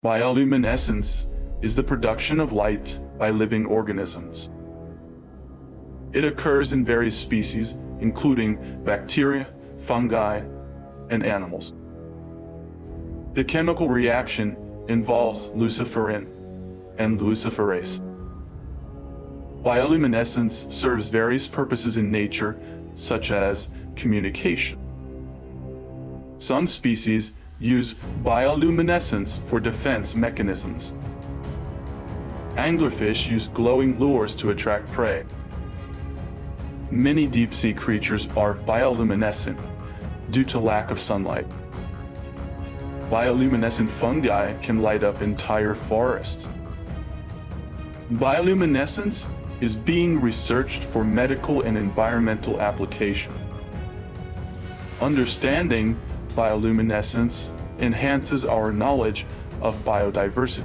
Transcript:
Bioluminescence is the production of light by living organisms. It occurs in various species, including bacteria, fungi, and animals. The chemical reaction involves luciferin and luciferase. Bioluminescence serves various purposes in nature, such as communication. Some species use bioluminescence for defense mechanisms. Anglerfish use glowing lures to attract prey. Many deep-sea creatures are bioluminescent due to lack of sunlight. Bioluminescent fungi can light up entire forests. Bioluminescence is being researched for medical and environmental application. Understanding bioluminescence enhances our knowledge of biodiversity.